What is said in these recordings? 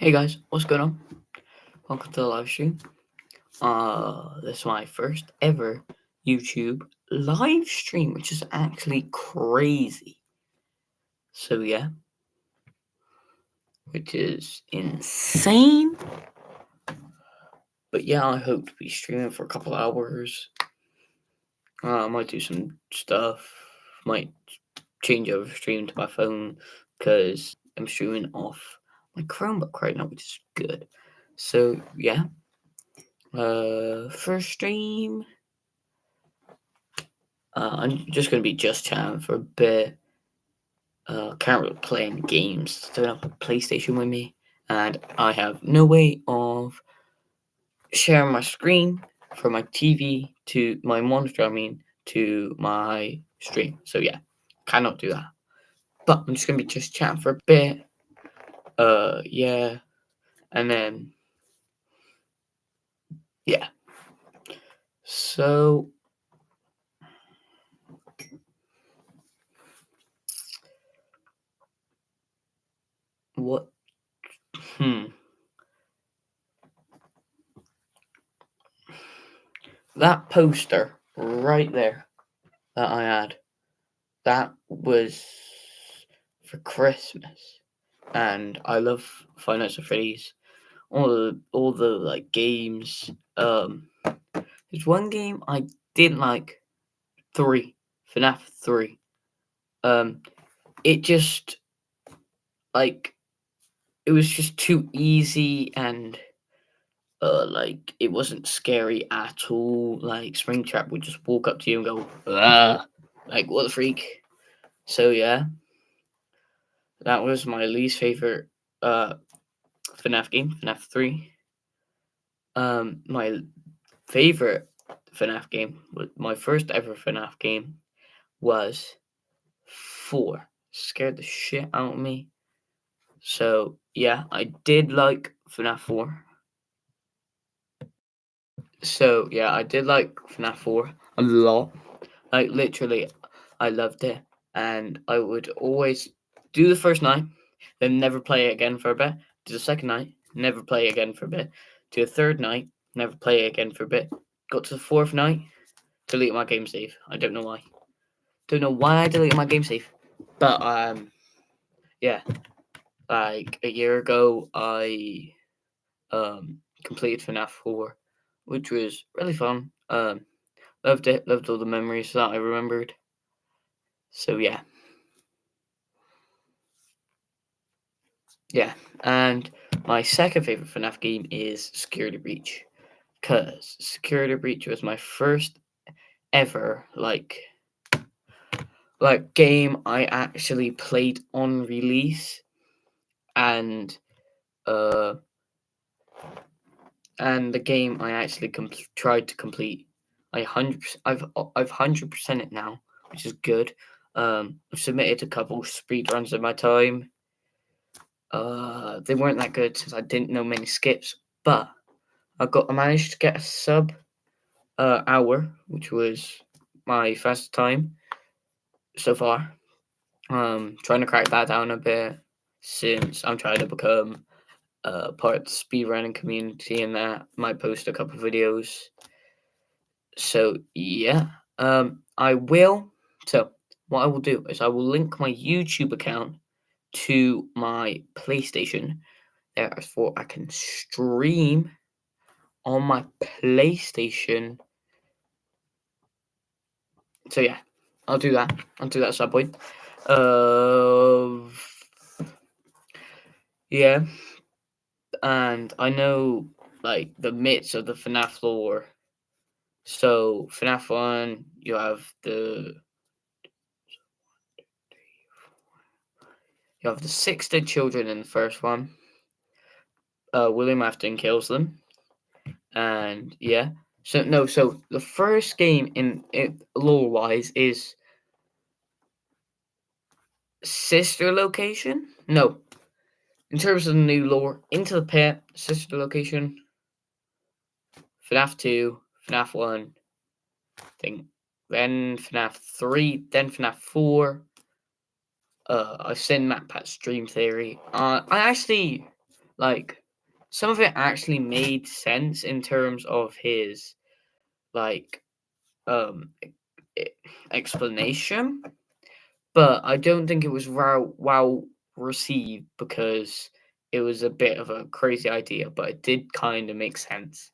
Hey guys, what's going on? Welcome to the live stream. This is my first ever YouTube live stream, which is actually crazy. So yeah, which is insane. But yeah, I hope to be streaming for a couple hours. I might do some stuff. Might change over stream to my phone because I'm streaming off my Chromebook right now, which is good. So yeah. First stream. I'm just gonna be just chatting for a bit. Can't really play any games. Don't have a PlayStation with me, and I have no way of sharing my screen from my TV to my monitor. To my stream. So yeah, cannot do that. But I'm just gonna be just chatting for a bit. Yeah, and then yeah. So what? That poster right there that I had, that was for Christmas, and I love Five Nights at Freddy's. All the like games. There's one game I didn't like. 3, FNAF 3. It just like it was just too easy and like it wasn't scary at all. Like Springtrap would just walk up to you and go, ah, like what the freak. So yeah, that was my least favorite FNAF game, FNAF 3. My favorite FNAF game, my first ever FNAF game, was 4. Scared the shit out of me. So yeah, I did like FNAF 4. So yeah, I did like FNAF 4 a lot. Like literally, I loved it, and I would always do the first night, then never play it again for a bit. Do the second night, never play again for a bit. Do the third night, never play again for a bit. Got to the fourth night, delete my game save. I don't know why. Don't know why I deleted my game save. But yeah. Like a year ago I completed FNAF 4, which was really fun. Loved it, loved all the memories that I remembered. So yeah. Yeah. And my second favorite FNAF game is Security Breach. Because Security Breach was my first ever like game I actually played on release, and the game I actually tried to complete. I've 100% it now, which is good. I've submitted a couple speed runs in my time. They weren't that good since I didn't know many skips, but I managed to get a sub hour, which was my fastest time so far. Trying to crack that down a bit since I'm trying to become part of the speedrunning community, and that might post a couple videos. So yeah, I will. So what I will do is I will link my YouTube account to my PlayStation. Therefore, I can stream on my PlayStation. So yeah, I'll do that. I'll do that at some point. Yeah, and I know like the myths of the FNAF lore. So FNAF 1, you have the 6 dead children in the first one. William Afton kills them, and yeah. So the first game in lore wise is sister location. No, in terms of the new lore, Into the Pit, sister location. FNAF 2, FNAF 1, then FNAF 3, then FNAF 4. I've seen MatPat's Dream Theory. I actually like some of it actually made sense in terms of his like explanation, but I don't think it was well received because it was a bit of a crazy idea, but it did kind of make sense.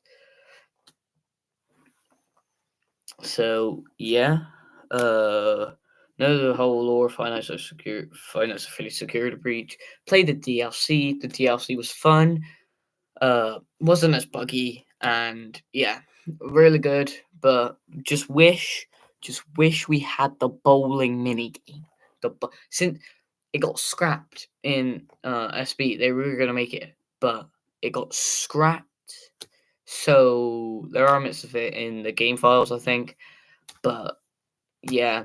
So yeah, know the whole lore, financial security breach. Play the DLC. The DLC was fun. Wasn't as buggy, and yeah, really good. But just wish we had the bowling mini game. Since it got scrapped in SB, they were gonna make it, but it got scrapped. So there are bits of it in the game files, I think. But yeah,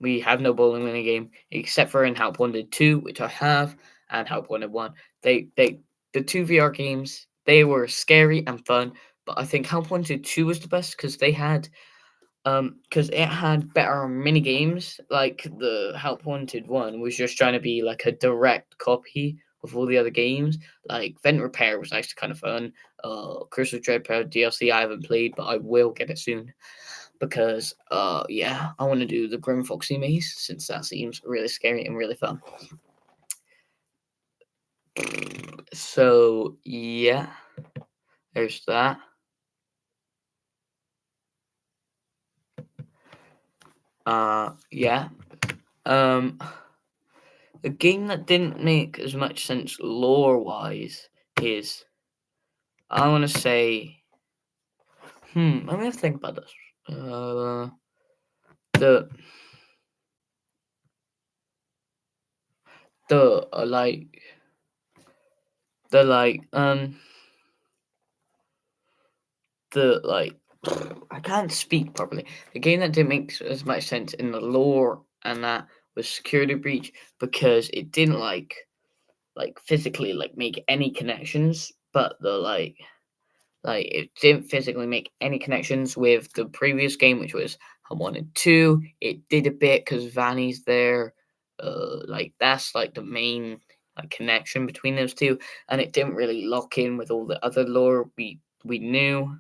we have no bowling mini game except for in Help Wanted 2, which I have, and Help Wanted 1. The two VR games, they were scary and fun, but I think Help Wanted 2 was the best because because it had better mini games. Like the Help Wanted 1 was just trying to be like a direct copy of all the other games. Like Vent Repair was actually kind of fun. Curse of Dreadpool DLC I haven't played, but I will get it soon because yeah, I want to do the Grim Foxy maze since that seems really scary and really fun. So yeah, there's that. Yeah. A game that didn't make as much sense lore wise is, I want to say, let me have to think about this. The the the like the like I can't speak properly. The game that didn't make as much sense in the lore and that was Security Breach because it didn't physically make any connections, but the it didn't physically make any connections with the previous game, which was I Wanted 2. It did a bit because Vanny's there. That's like the main connection between those two, and it didn't really lock in with all the other lore we knew.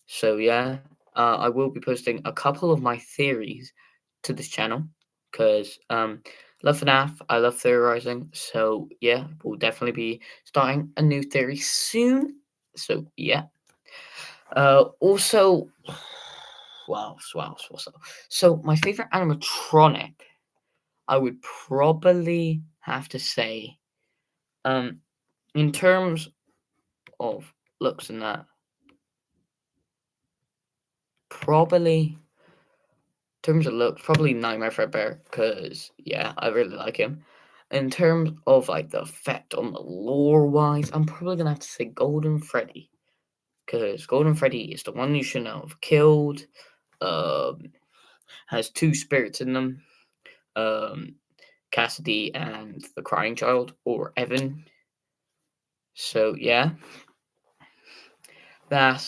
So yeah, I will be posting a couple of my theories to this channel because love FNAF, I love theorizing. So yeah, we'll definitely be starting a new theory soon. So yeah. Also, wow. So my favorite animatronic, I would probably have to say, in terms of looks and that, probably terms of looks, probably Nightmare Fredbear, because yeah, I really like him. In terms of the effect on the lore wise, I'm probably gonna have to say Golden Freddy, because Golden Freddy is the one you should know have killed. Has two spirits in them, Cassidy and the Crying Child, or Evan. So yeah, they're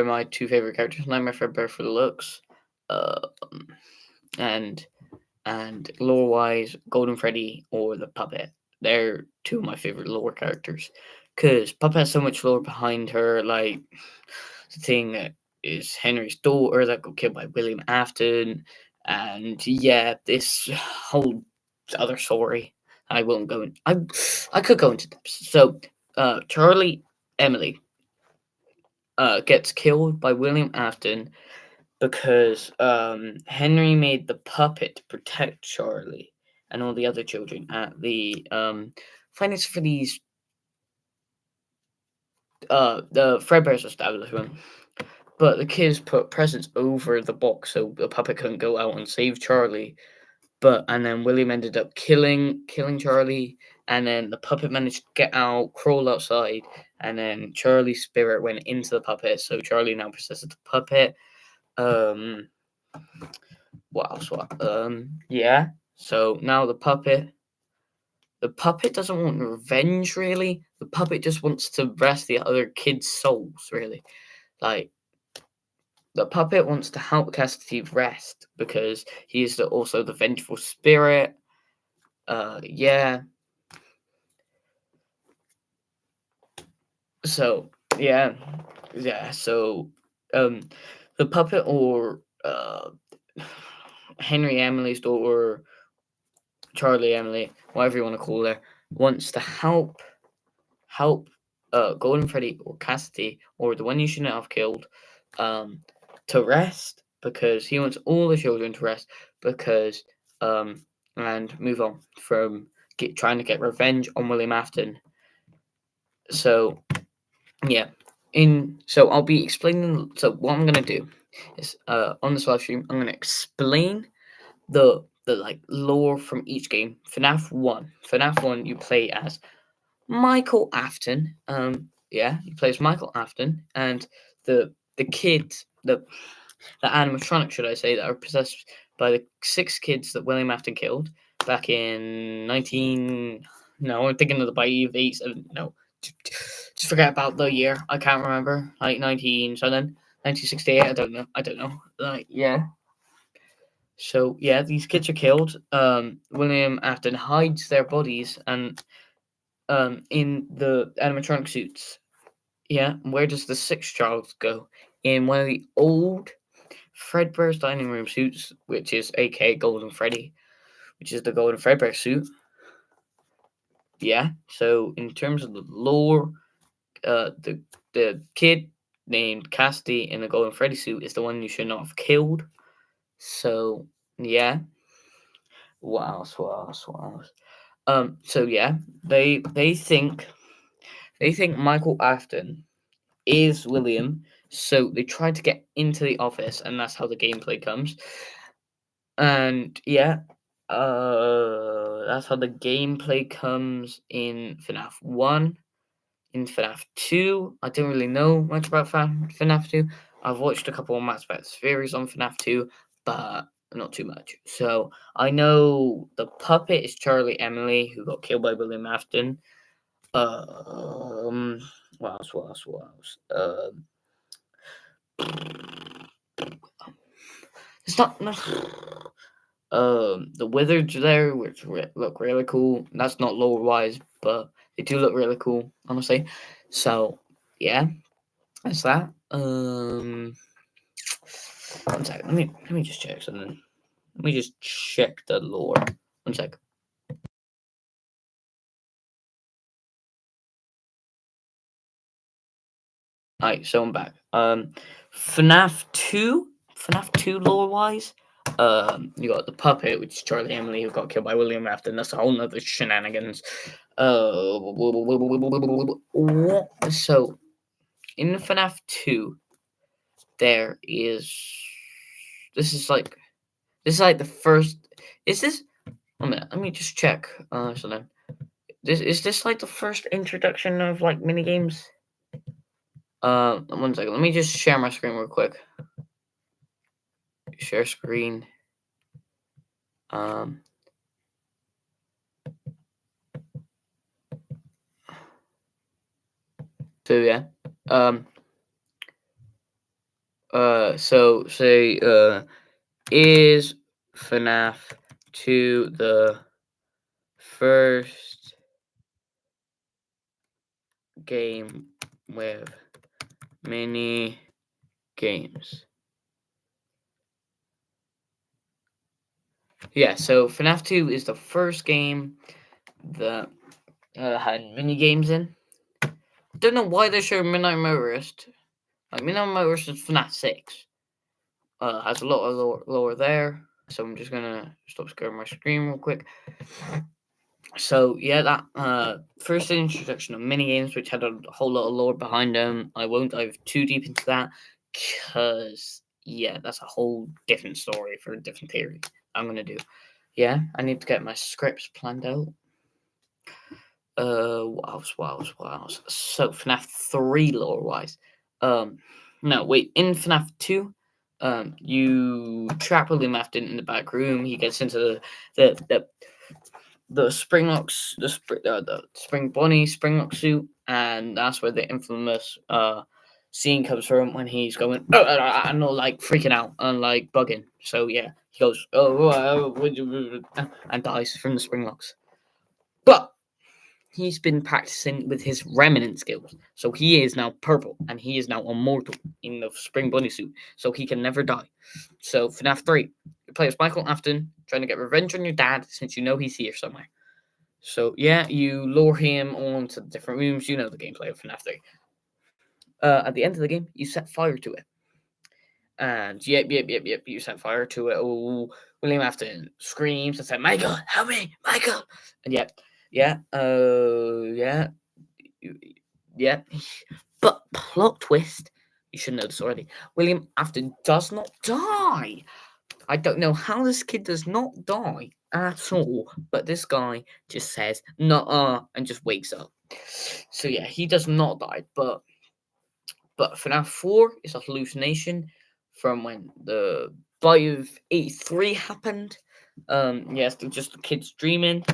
my two favorite characters. Nightmare Fredbear for the looks, and lore wise, Golden Freddy or the Puppet. They're two of my favorite lore characters. Because Puppet has so much lore behind her, like the thing that is Henry's daughter that got killed by William Afton. And yeah, this whole other story. I won't go in. I could go into depth. So Charlie Emily gets killed by William Afton because Henry made the puppet to protect Charlie and all the other children at the finance for these the Fredbear's establishment. But the kids put presents over the box so the puppet couldn't go out and save Charlie. And then William ended up killing Charlie, and then the puppet managed to get out, crawl outside, and then Charlie's spirit went into the puppet, so Charlie now possesses the puppet. What else? Yeah. So now the puppet doesn't want revenge, really. The puppet just wants to rest the other kids' souls, really. Like, the puppet wants to help Cassidy rest because he is also the vengeful spirit. Yeah. So yeah, yeah. So the puppet or Henry Emily's daughter, Charlie Emily, whatever you want to call her, wants to help Golden Freddy or Cassidy or the one you shouldn't have killed um to rest because he wants all the children to rest because and move on from trying to get revenge on William Afton. So yeah. So I'll be explaining. So what I'm gonna do is on this live stream I'm gonna explain the like lore from each game. FNAF 1 you play as Michael Afton. Yeah, you play as Michael Afton and the kids the animatronic, should I say, that are possessed by the 6 kids that William Afton killed back in 19. No, I'm thinking of the Bayou of 8. No, just forget about the year. I can't remember. Like 19 something, 1968. I don't know. Like yeah. So yeah, these kids are killed. William Afton hides their bodies and in the animatronic suits. Yeah, where does the 6th child go? In one of the old Fredbear's dining room suits, which is aka Golden Freddy, which is the Golden Fredbear suit. Yeah. So in terms of the lore, the kid named Cassidy in the Golden Freddy suit is the one you should not have killed. So yeah. What else? So yeah, they think Michael Afton is William, so they try to get into the office, and that's how the gameplay comes. And yeah, that's how the gameplay comes in FNAF 1. In FNAF 2, I don't really know much about FNAF 2. I've watched a couple of Mass Effect series on FNAF 2, but not too much. So I know the puppet is Charlie Emily, who got killed by William Afton. What else? It's not. No, the wizards there, which look really cool. That's not lore wise, but they do look really cool, honestly. So yeah, that's that. One second. Let me just check something. Let me just check the lore. One sec. Alright, so I'm back. FNAF 2 lore wise, you got the puppet, which is Charlie Emily, who got killed by William Afton. That's a whole nother shenanigans. So in FNAF 2, there is this is like the first. Is this? A minute, let me just check. Something. This like the first introduction of like mini games? One second. Let me just share my screen real quick. Share screen. So yeah. So say is FNAF 2 the first game with mini games? Yeah, so FNAF 2 is the first game that had mini games in. Don't know why they show Midnight Motorist. Like Midnight Motorist is FNAF 6. Has a lot of lore there. So I'm just gonna stop sharing my screen real quick. So yeah, that first introduction of mini games, which had a whole lot of lore behind them. I won't dive too deep into that because yeah, that's a whole different story for a different theory. I'm gonna do. Yeah, I need to get my scripts planned out. What else? So FNAF 3 lore wise. No, wait, in FNAF 2, you trap William Afton in the back room. He gets into the Springlocks, the Spring Bonnie Springlock suit, and that's where the infamous scene comes from when he's going and like freaking out and like bugging. So yeah, he goes and dies from the Springlocks. But he's been practicing with his remnant skills. So he is now purple and he is now immortal in the spring bunny suit. So he can never die. So FNAF 3, you play as Michael Afton trying to get revenge on your dad since you know he's here somewhere. So yeah, you lure him onto the different rooms. You know the gameplay of FNAF 3. At the end of the game, you set fire to it. And yep, you set fire to it. Oh, William Afton screams and said, Michael, help me, Michael. And yeah, yeah. But plot twist, you should know this already. William Afton does not die. I don't know how this kid does not die at all, but this guy just says, "Nuh-uh," and just wakes up. So yeah, he does not die, but FNAF 4 is a hallucination from when the bite of 83 happened. Yes, they're just the kids dreaming.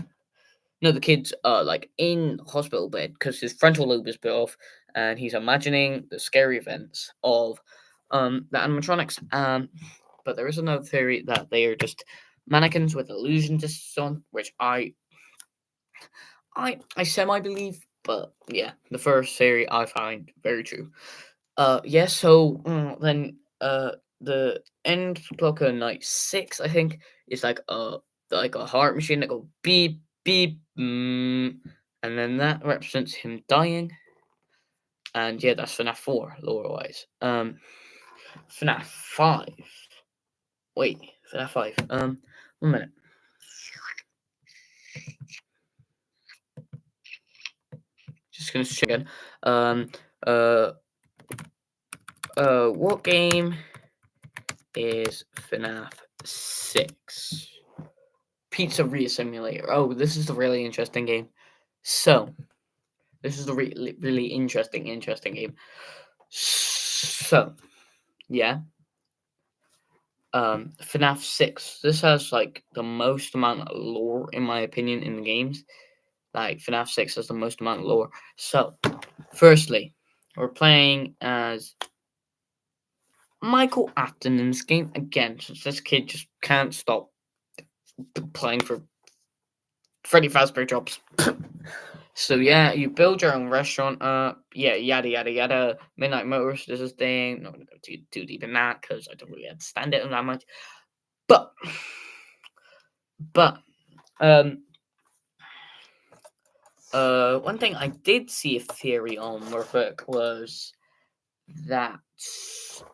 No, the kid's like in hospital bed because his frontal lobe is bit off, and he's imagining the scary events of the animatronics. But there is another theory that they are just mannequins with illusion discs on, which I semi believe. But yeah, the first theory I find very true. Yeah. So then the end clock of night 6, I think, is like a heart machine that go beep beep, and then that represents him dying. And yeah, that's FNAF 4 lore wise. FNAF 5. Wait, FNAF 5. 1 minute. Just gonna check again. Uh. What game is FNAF 6? Pizzeria Simulator. Oh, this is a really interesting game. So, this is a really interesting game. So, yeah. FNAF 6. This has like the most amount of lore, in my opinion, in the games. Like FNAF 6 has the most amount of lore. So, firstly, we're playing as Michael Afton in this game again, since this kid just can't stop playing for Freddy Fazbear jobs. So yeah, you build your own restaurant up. Yeah, yada yada yada. Midnight Motors is a thing. Not gonna go too deep in that because I don't really understand it that much. But um one thing I did see a theory on real quick was that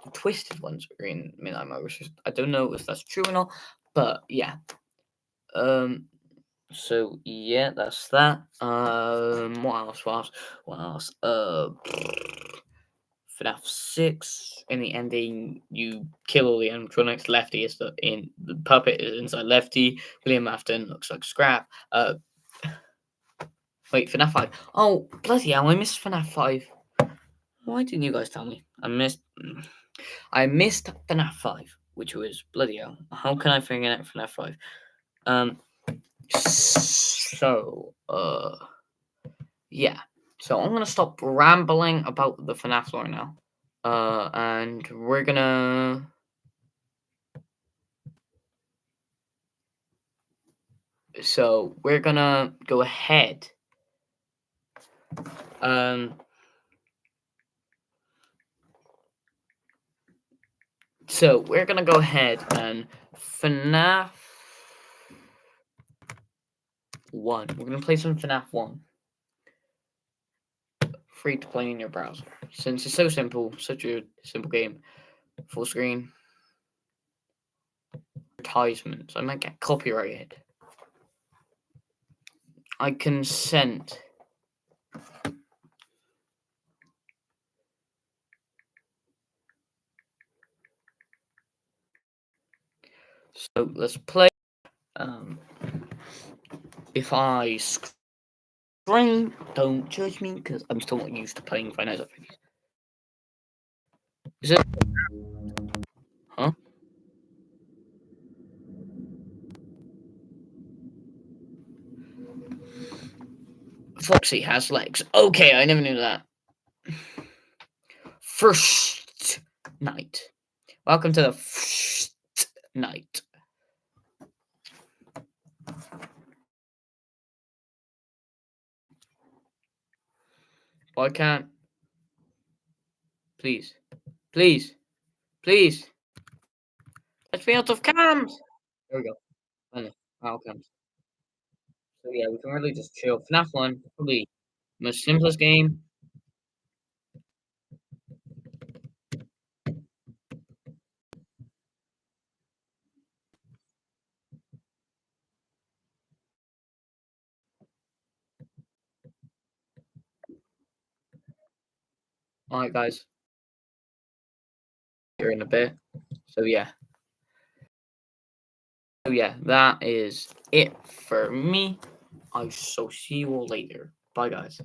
the twisted ones were in Midnight Motors. I don't know if that's true or not, but yeah. So yeah, that's that. What else? FNAF 6. In the ending, you kill all the animatronics. Lefty is the puppet is inside Lefty. William Afton looks like Scrap. Wait, FNAF 5. Oh, bloody hell, I missed FNAF 5. Why didn't you guys tell me? I missed FNAF 5, which was bloody hell. How can I forget FNAF 5? So, yeah. So I'm gonna stop rambling about the FNAF lore now. And we're gonna go ahead. So we're gonna go ahead and FNAF 1. We're gonna play some FNAF 1. Free to play in your browser. Since it's so simple, such a simple game. Full screen. Advertisements. I might get copyrighted. I consent. So let's play. If I scream, don't judge me because I'm still not used to playing Final Fantasy. Is it? Huh? Foxy has legs. Okay, I never knew that. First night. Welcome to the first night. Why can't? Please. Please. Please. Let me out of cams. There we go. I know. Out cams. So yeah, we can really just chill. FNAF 1, probably the most simplest game. Alright guys. Here in a bit. So yeah. So yeah, that is it for me. I shall see you all later. Bye guys.